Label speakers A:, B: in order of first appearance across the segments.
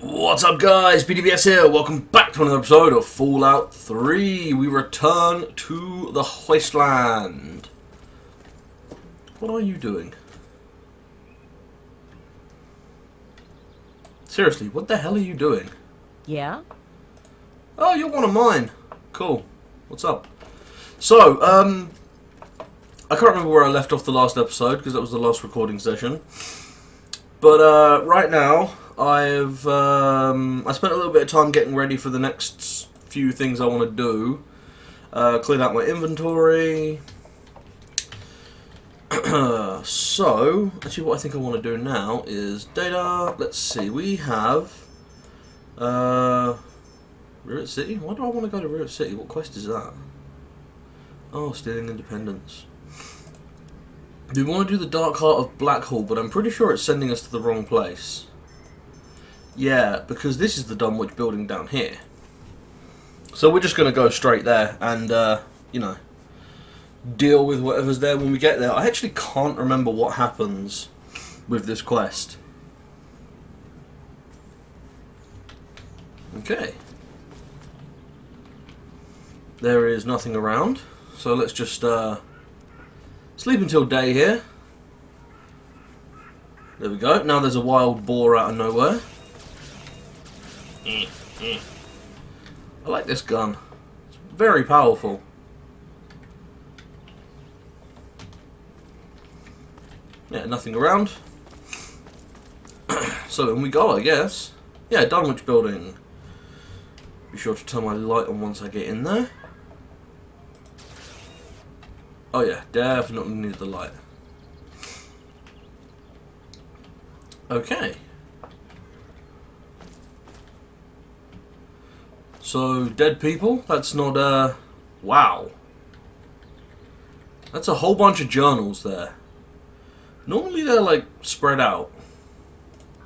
A: What's up guys, BDBS here, welcome back to another episode of Fallout 3. We return to the wasteland. What are you doing? Seriously, what the hell are you doing?
B: Yeah?
A: Oh, you're one of mine. Cool. What's up? So, I can't remember where I left off the last episode, because that was the last recording session. But, right now, I spent a little bit of time getting ready for the next few things I want to do. Cleared out my inventory. So, actually what I think I want to do now is data. Let's see, we have Rivet City? Why do I want to go to Rivet City? What quest is that? Oh, Stealing Independence. We want to do the Dark Heart of Blackhall, but I'm pretty sure it's sending us to the wrong place. Yeah, because this is the Dunwich building down here. So we're just going to go straight there and, you know, deal with whatever's there when we get there. I actually can't remember what happens with this quest. Okay. There is nothing around, so let's just sleep until day here. There we go. Now there's a wild boar out of nowhere. I like this gun. It's very powerful. Yeah, nothing around. So in we go, I guess. Yeah, Dunwich building. Be sure to turn my light on once I get in there. Oh yeah, definitely need the light. Okay. So, dead people? That's not, wow. That's a whole bunch of journals there. Normally they're, like, spread out.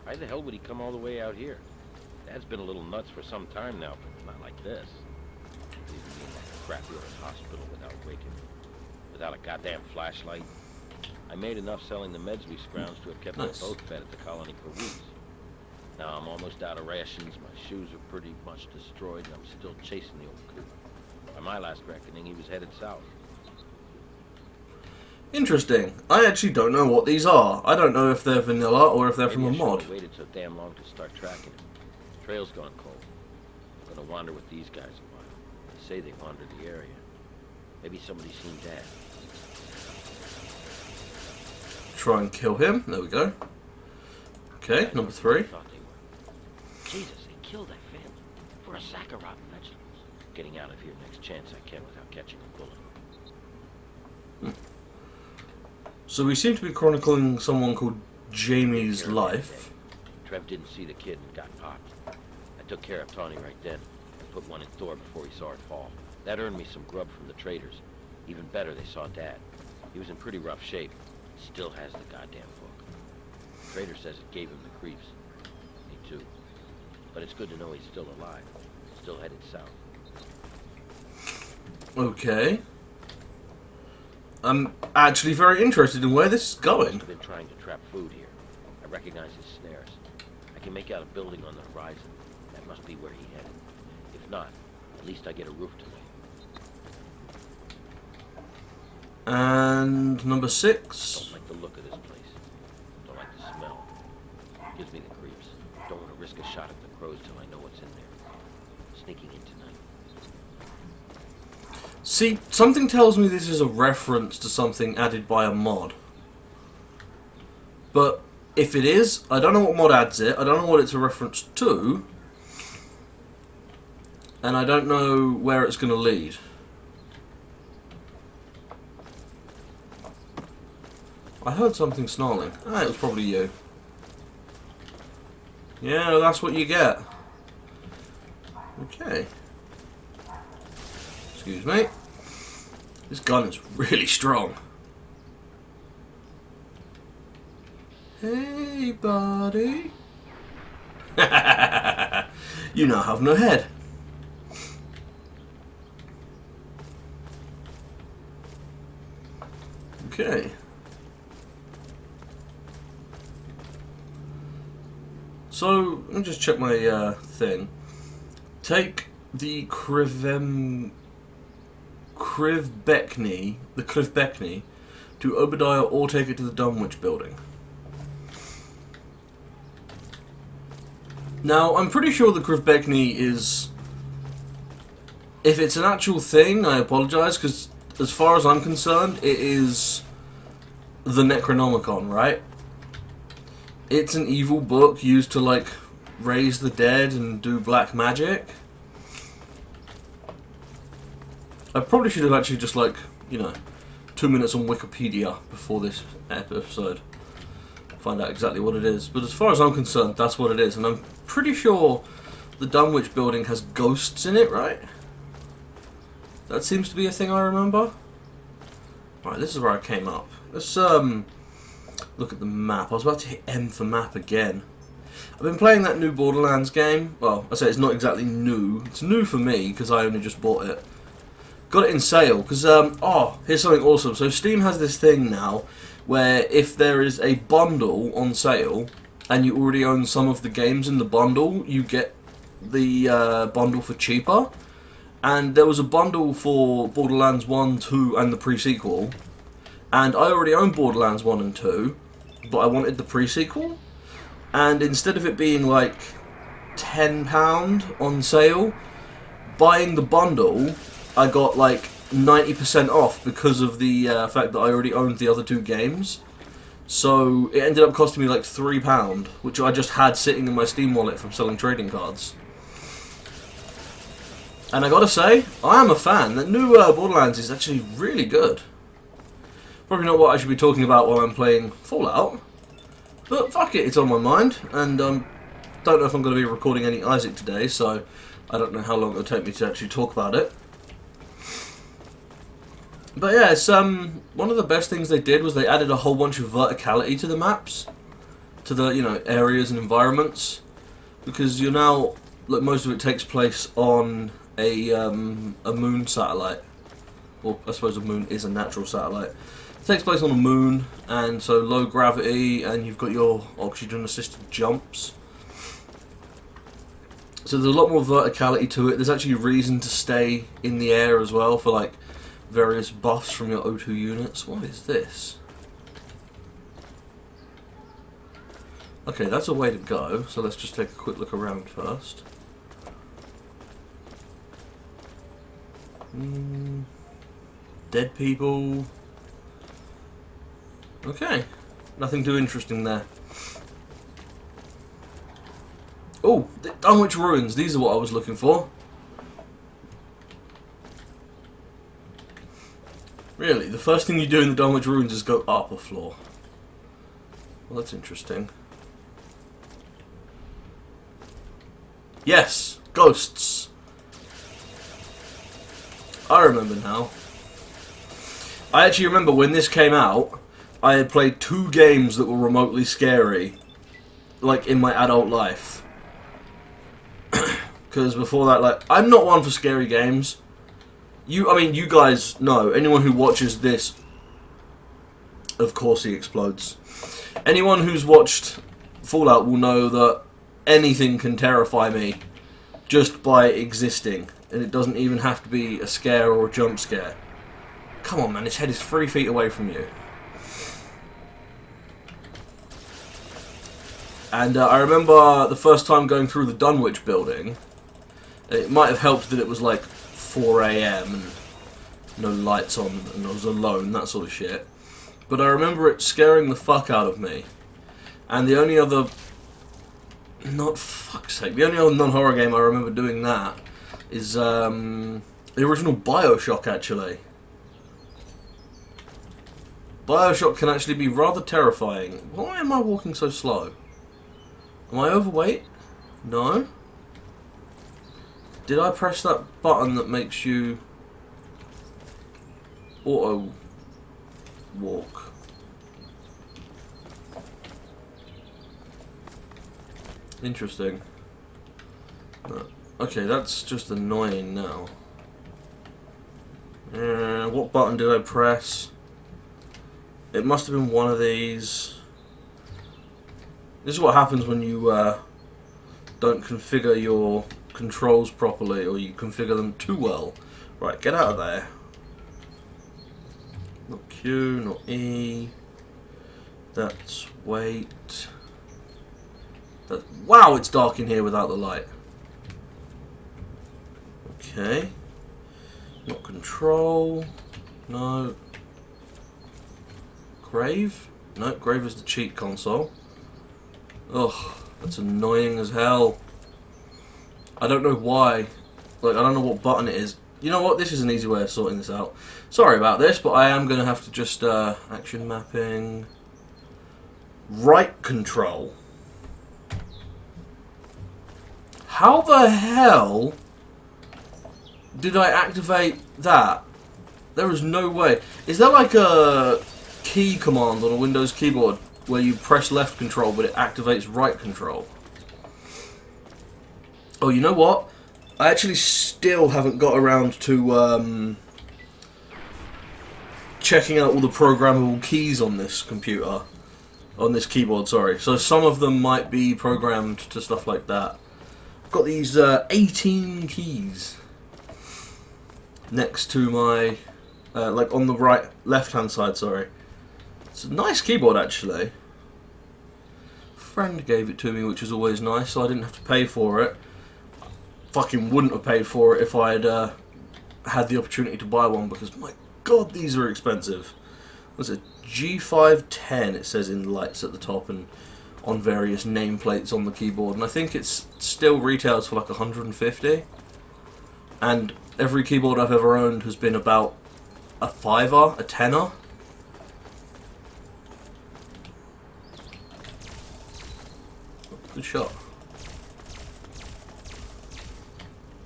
C: Why the hell would he come all the way out here? Dad's been a little nuts for some time now, but not like this. He's in that crappy old hospital without waking, without a goddamn flashlight. I made enough selling the meds we scrounged to have kept us both fed at the colony for weeks. Now I'm almost out of rations, my shoes are pretty much destroyed, and I'm still chasing the old coot. By my last reckoning, he was headed south.
A: Interesting. I actually don't know what these are. I don't know if they're vanilla or if they're from a mod.
C: I waited so damn long to start tracking him. The trail's gone cold. I'm gonna wander with these guys a while. They say they wandered the area. Maybe somebody's seen Dad.
A: Try and kill him. There we go. Okay, number 3.
C: Jesus, they killed that family for a sack of rotten vegetables. Getting out of here next chance I can without catching a bullet.
A: So we seem to be chronicling someone called Jamie's life.
C: Trev didn't see the kid and got popped. I took care of Tawny right then and put one in Thor before he saw it fall. That earned me some grub from the traders. Even better, they saw Dad. He was in pretty rough shape. Still has the goddamn book. The trader says it gave him the creeps. Me too. But it's good to know he's still alive. Still headed south.
A: Okay. I'm actually very interested in where this is going.
C: I've been trying to trap food here. I recognize his snares. I can make out a building on the horizon. That must be where he headed. If not, at least I get a roof to lay.
A: And number 6.
C: Don't like the look of this place. Don't like the smell. Gives me the creeps. Don't want to risk a shot at the crows till I know what's in there. Sneaking in tonight.
A: See, something tells me this is a reference to something added by a mod. But if it is, I don't know what mod adds it, I don't know what it's a reference to, and I don't know where it's going to lead. I heard something snarling. Ah, it was probably you. Yeah, that's what you get. Okay. Excuse me. This gun is really strong. Hey, buddy. You now have no head. Okay. So, let me just check my thing. Take the Krivbekny to Obadiah, or take it to the Dunwich building. Now, I'm pretty sure the Krivbekny is... If it's an actual thing, I apologise, because as far as I'm concerned, it is the Necronomicon, right? It's an evil book used to, like, raise the dead and do black magic. I probably should have actually just, like, you know, 2 minutes on Wikipedia before this episode. Find out exactly what it is. But as far as I'm concerned, that's what it is. And I'm pretty sure the Dunwich building has ghosts in it, right? That seems to be a thing I remember. Right, this is where I came up. Let's look at the map. I was about to hit M for map again. I've been playing that new Borderlands game. Well, I say it's not exactly new. It's new for me because I only just bought it. Got it in sale because oh, here's something awesome. So Steam has this thing now where if there is a bundle on sale and you already own some of the games in the bundle, you get the bundle for cheaper. And there was a bundle for Borderlands 1, 2 and the pre-sequel. And I already own Borderlands 1 and 2, but I wanted the pre-sequel. And instead of it being like £10 on sale, buying the bundle, I got like 90% off because of the fact that I already owned the other two games. So it ended up costing me like £3, which I just had sitting in my Steam wallet from selling trading cards. And I gotta say, I am a fan. The new Borderlands is actually really good. Probably not what I should be talking about while I'm playing Fallout, but fuck it, it's on my mind. And don't know if I'm going to be recording any Isaac today, so I don't know how long it'll take me to actually talk about it. But yeah, it's one of the best things they did was they added a whole bunch of verticality to the maps, to the areas and environments, because you're now, like, most of it takes place on a moon satellite. Well, I suppose a moon is a natural satellite. It takes place on a moon, and so low gravity, and you've got your oxygen-assisted jumps. So there's a lot more verticality to it. There's actually a reason to stay in the air as well for like various buffs from your O2 units. What is this? Okay, that's a way to go. So let's just take a quick look around first. Dead people. Okay, nothing too interesting there. Oh, the Dunwich Ruins. These are what I was looking for. Really, the first thing you do in the Dunwich Ruins is go up a floor. Well, that's interesting. Yes, ghosts. I remember now. I actually remember when this came out, I had played 2 games that were remotely scary, like, in my adult life. Because before that, like, I'm not one for scary games. I mean, you guys know. Anyone who watches this, of course he explodes. Anyone who's watched Fallout will know that anything can terrify me just by existing. And it doesn't even have to be a scare or a jump scare. Come on, man, his head is 3 feet away from you. And I remember the first time going through the Dunwich building, it might have helped that it was like 4 AM and no lights on and I was alone, that sort of shit. But I remember it scaring the fuck out of me. And the only other... Not fuck's sake. The only other non-horror game I remember doing that is the original BioShock, actually. BioShock can actually be rather terrifying. Why am I walking so slow? Am I overweight? No. Did I press that button that makes you auto walk? Interesting. No. Okay, that's just annoying now. What button did I press? It must have been one of these. This is what happens when you don't configure your controls properly, or you configure them too well. Right, get out of there. Not Q, not E. That's wait. Wow, it's dark in here without the light. Okay. Not control. No. Grave? No, Grave is the cheat console. Ugh, that's annoying as hell. I don't know why. Like, I don't know what button it is. You know what? This is an easy way of sorting this out. Sorry about this, but I am going to have to just, action mapping. Right control. How the hell did I activate that? There is no way. Is there like a key command on a Windows keyboard where you press left control but it activates right control? Oh, you know what? I actually still haven't got around to checking out all the programmable keys on this computer. On this keyboard, sorry. So some of them might be programmed to stuff like that. I've got these 18 keys next to my, like on the left-hand side, sorry. It's a nice keyboard, actually. A friend gave it to me, which is always nice, so I didn't have to pay for it. Fucking wouldn't have paid for it if I had had the opportunity to buy one, because my god, these are expensive. What's it? G510, it says in lights at the top and on various nameplates on the keyboard, and I think it's still retails for like 150. And every keyboard I've ever owned has been about a fiver, a tenner. Good shot.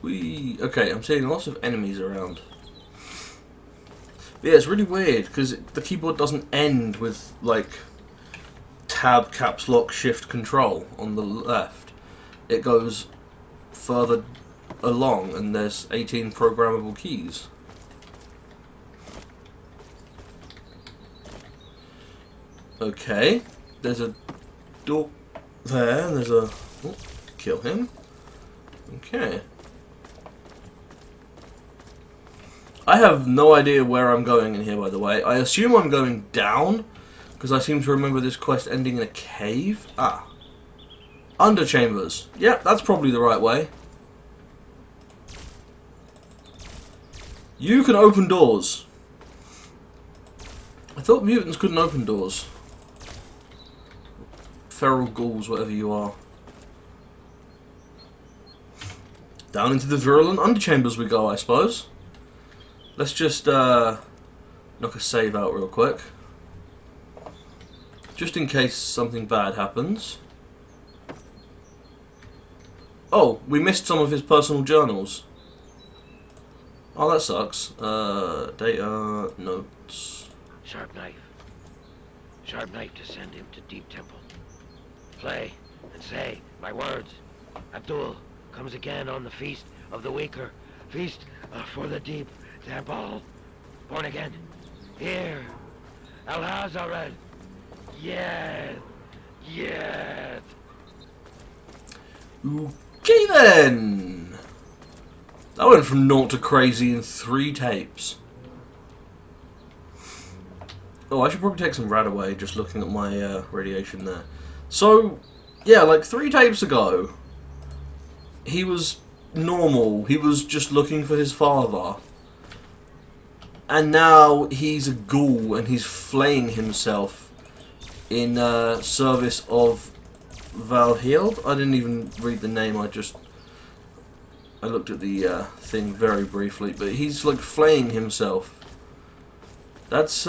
A: Okay, I'm seeing lots of enemies around. But yeah, it's really weird because the keyboard doesn't end with like tab, caps lock, shift, control on the left. It goes further along and there's 18 programmable keys. Okay, there's a door there, and there's a... Oh, kill him. Okay. I have no idea where I'm going in here, by the way. I assume I'm going down, because I seem to remember this quest ending in a cave. Ah. Underchambers. Yep, that's probably the right way. You can open doors. I thought mutants couldn't open doors. Feral ghouls, whatever you are. Down into the virulent underchambers we go, I suppose. Let's just knock a save out real quick. Just in case something bad happens. Oh, we missed some of his personal journals. Oh, that sucks. Data, notes.
C: Sharp knife. Sharp knife to send him to Deep Temple. Play and say my words. Abdul comes again on the feast of the weaker. Feast for the Deep Temple. Born again. Here. Al-Hazared. Yes. Yes.
A: Okay then. That went from 0 to crazy in 3 tapes. Oh, I should probably take some rad away just looking at my radiation there. So, yeah, like 3 tapes ago, he was normal. He was just looking for his father. And now he's a ghoul and he's flaying himself in service of Valhild. I didn't even read the name, I looked at the thing very briefly, but he's like flaying himself. That's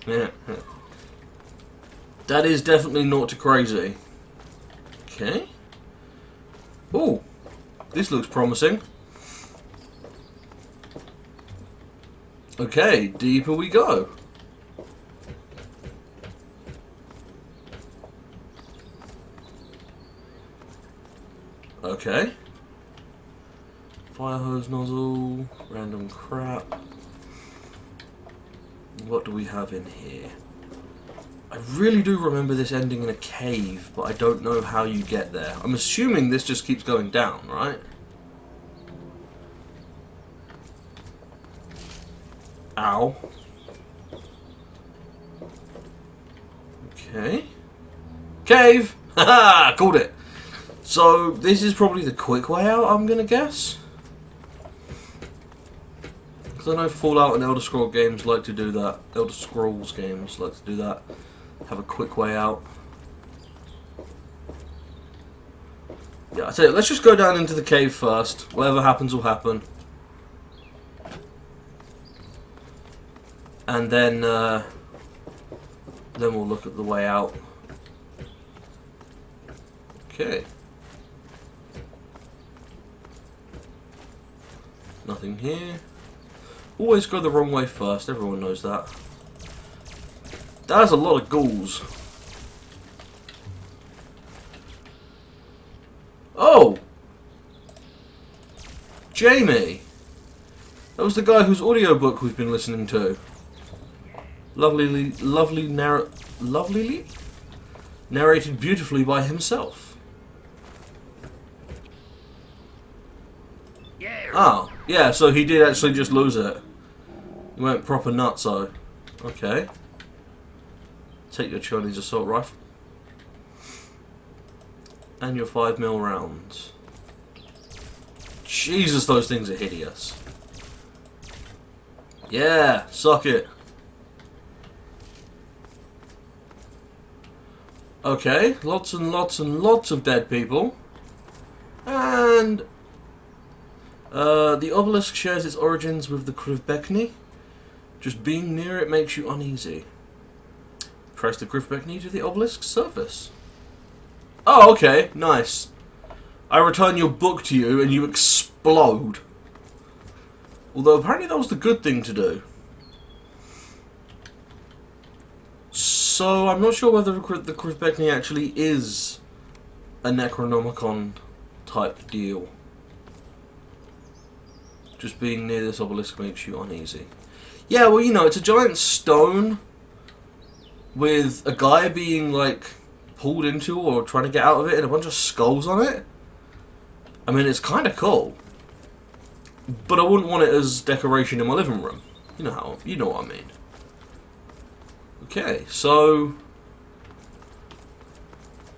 A: yeah. That is definitely not too crazy. Okay. Oh, this looks promising. Okay, deeper we go. Okay. Fire hose nozzle, random crap. What do we have in here? I really do remember this ending in a cave, but I don't know how you get there. I'm assuming this just keeps going down, right? Ow. Okay. Cave! Haha! Called it! So, this is probably the quick way out, I'm gonna guess. Because I know Fallout and Elder Scrolls games like to do that. Elder Scrolls games like to do that. Have a quick way out. Yeah, I tell you, let's just go down into the cave first. Whatever happens will happen. And then we'll look at the way out. Okay. Nothing here. Always go the wrong way first, everyone knows that. That's a lot of ghouls. Oh! Jamie! That was the guy whose audiobook we've been listening to. Lovely narrated beautifully by himself. Oh, yeah, so he did actually just lose it. He went proper nutso. Okay. Take your Chinese assault rifle. And your 5mm rounds. Jesus, those things are hideous. Yeah, suck it. Okay, lots and lots and lots of dead people. And the obelisk shares its origins with the Krivbekni. Just being near it makes you uneasy. Press the Krivbekni to the obelisk's surface. Oh, okay, nice. I return your book to you and you explode. Although apparently that was the good thing to do. So I'm not sure whether the Krivbekni actually is a Necronomicon type deal. Just being near this obelisk makes you uneasy. Yeah, well, you know, it's a giant stone with a guy being, like, pulled into or trying to get out of it and a bunch of skulls on it. I mean, it's kind of cool. But I wouldn't want it as decoration in my living room. You know what I mean. Okay, so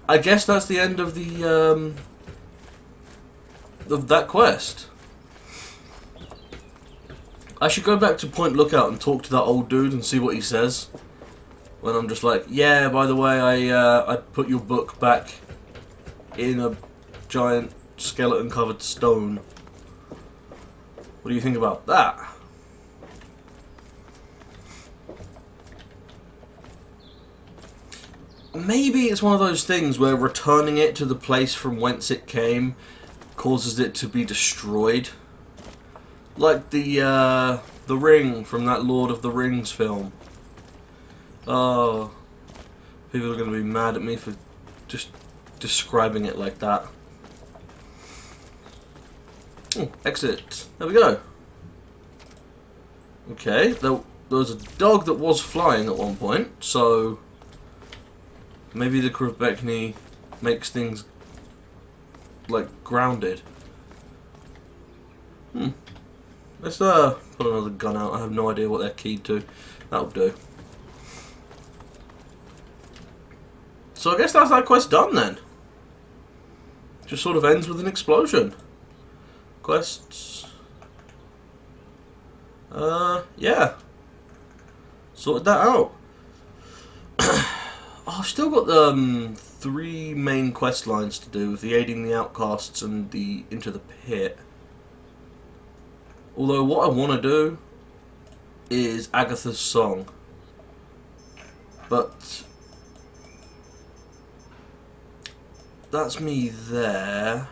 A: I guess that's the end of the of that quest. I should go back to Point Lookout and talk to that old dude and see what he says. When I'm just like, yeah, by the way, I put your book back in a giant skeleton-covered stone. What do you think about that? Maybe it's one of those things where returning it to the place from whence it came causes it to be destroyed. Like the ring from that Lord of the Rings film. Oh, people are going to be mad at me for just describing it like that. Oh, exit. There we go. Okay, there was a dog that was flying at one point, so maybe the Krivbekni makes things like grounded. Let's put another gun out. I have no idea what they're keyed to. That'll do. So I guess that's that quest done then. Just sort of ends with an explosion. Quests. Yeah. Sorted that out. I've still got the 3 main quest lines to do with the aiding the outcasts and the into the pit. Although what I want to do is Agatha's song. But that's me there.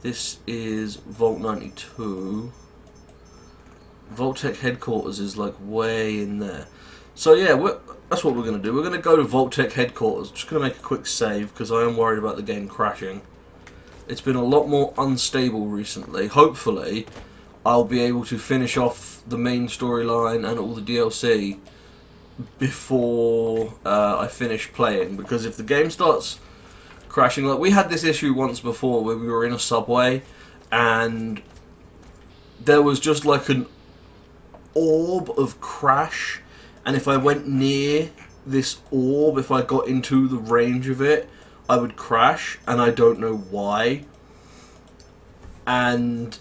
A: This is Vault 92. Vault-Tec headquarters is like way in there. So yeah, that's what we're going to do. We're going to go to Vault-Tec headquarters. Just going to make a quick save because I am worried about the game crashing. It's been a lot more unstable recently. Hopefully, I'll be able to finish off the main storyline and all the DLC before I finish playing, because if the game starts crashing, like we had this issue once before where we were in a subway and there was just like an orb of crash, and if I went near this orb, if I got into the range of it, I would crash, and I don't know why. And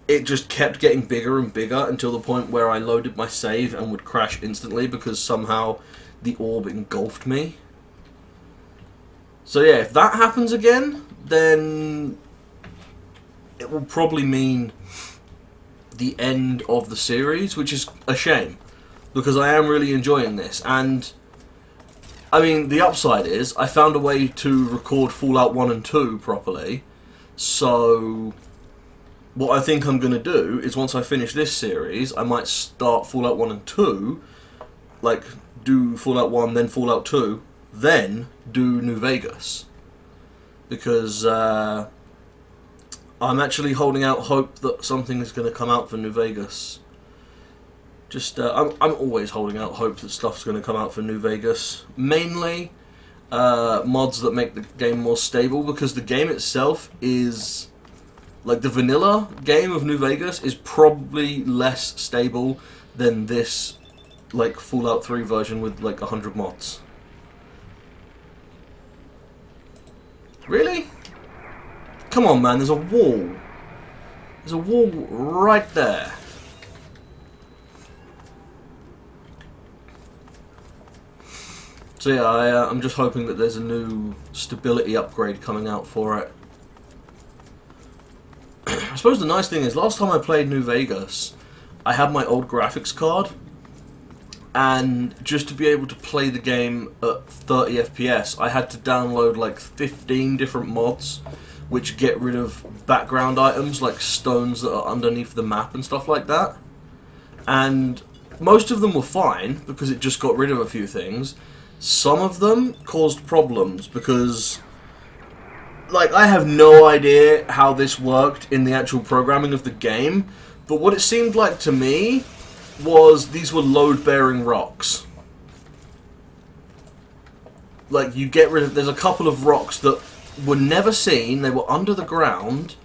A: it just kept getting bigger and bigger until the point where I loaded my save and would crash instantly because somehow the orb engulfed me. So yeah, if that happens again, then it will probably mean the end of the series, which is a shame, because I am really enjoying this. And I mean, the upside is I found a way to record Fallout 1 and 2 properly, so what I think I'm going to do is once I finish this series, I might start Fallout 1 and 2, like do Fallout 1, then Fallout 2, then do New Vegas, because I'm actually holding out hope that something is going to come out for New Vegas. I'm always holding out hope that stuff's going to come out for New Vegas. Mainly mods that make the game more stable, because the game itself is, like, the vanilla game of New Vegas is probably less stable than this, like, Fallout 3 version with like 100 mods. Really? Come on, man, there's a wall. There's a wall right there. So yeah, I'm just hoping that there's a new stability upgrade coming out for it. I suppose the nice thing is, last time I played New Vegas, I had my old graphics card, and just to be able to play the game at 30 FPS, I had to download like 15 different mods, which get rid of background items like stones that are underneath the map and stuff like that. And most of them were fine, because it just got rid of a few things. Some of them caused problems, because, like, I have no idea how this worked in the actual programming of the game, but what it seemed like to me was these were load-bearing rocks. Like, you get rid of... There's a couple of rocks that were never seen, they were under the ground,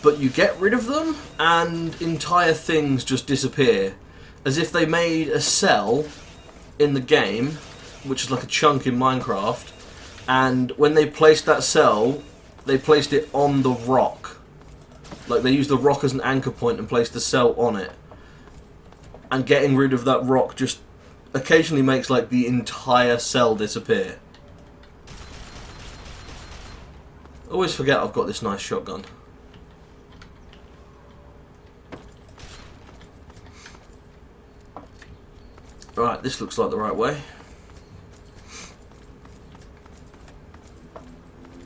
A: but you get rid of them, and entire things just disappear. As if they made a cell in the game, which is like a chunk in Minecraft, and when they placed that cell, they placed it on the rock. Like, they used the rock as an anchor point and placed the cell on it. And getting rid of that rock just occasionally makes, like, the entire cell disappear. I always forget I've got this nice shotgun. Right, this looks like the right way.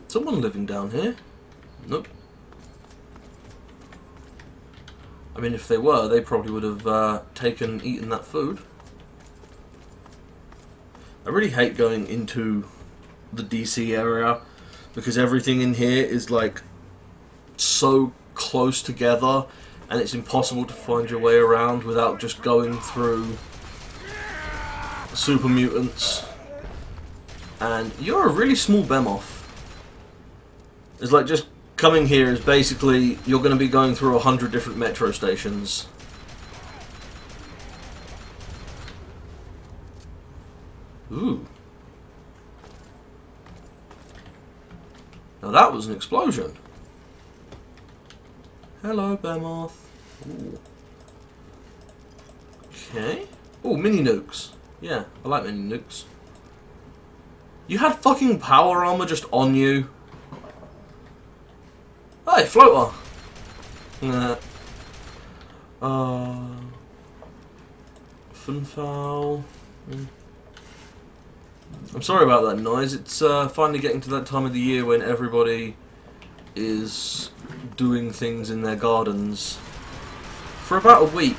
A: Someone living down here? Nope. I mean, if they were, they probably would have taken and eaten that food. I really hate going into the DC area, because everything in here is, like, so close together, and it's impossible to find your way around without just going through super mutants. And you're a really small behemoth. It's like, just coming here is basically, you're going to be going through 100 different metro stations. Ooh. Now that was an explosion. Hello, behemoth. Ooh. Okay. Oh, mini nukes. Yeah, I like mini nukes. You had fucking power armor just on you. Hey, floater. Nah. Funfoul. I'm sorry about that noise. It's finally getting to that time of the year when everybody is doing things in their gardens. For about a week,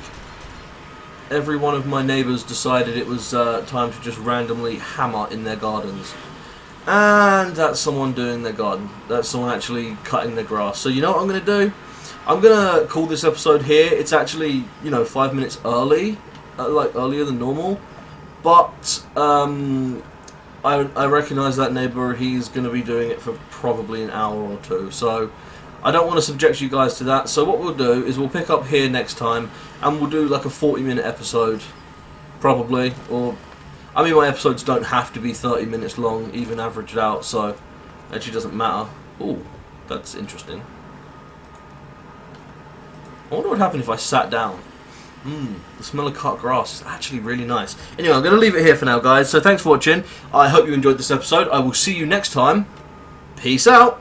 A: every one of my neighbours decided it was time to just randomly hammer in their gardens. And that's someone doing their garden. That's someone actually cutting their grass. So you know what I'm going to do? I'm going to call this episode here. It's actually, 5 minutes early. Like, earlier than normal. but I recognise that neighbour. He's going to be doing it for probably an hour or two, so I don't want to subject you guys to that. So what we'll do is we'll pick up here next time, and we'll do like a 40-minute episode, probably. Or, I mean, my episodes don't have to be 30 minutes long, even averaged out, so it actually doesn't matter. Ooh, that's interesting. I wonder what happened if I sat down. The smell of cut grass is actually really nice. Anyway, I'm going to leave it here for now, guys. So thanks for watching. I hope you enjoyed this episode. I will see you next time. Peace out.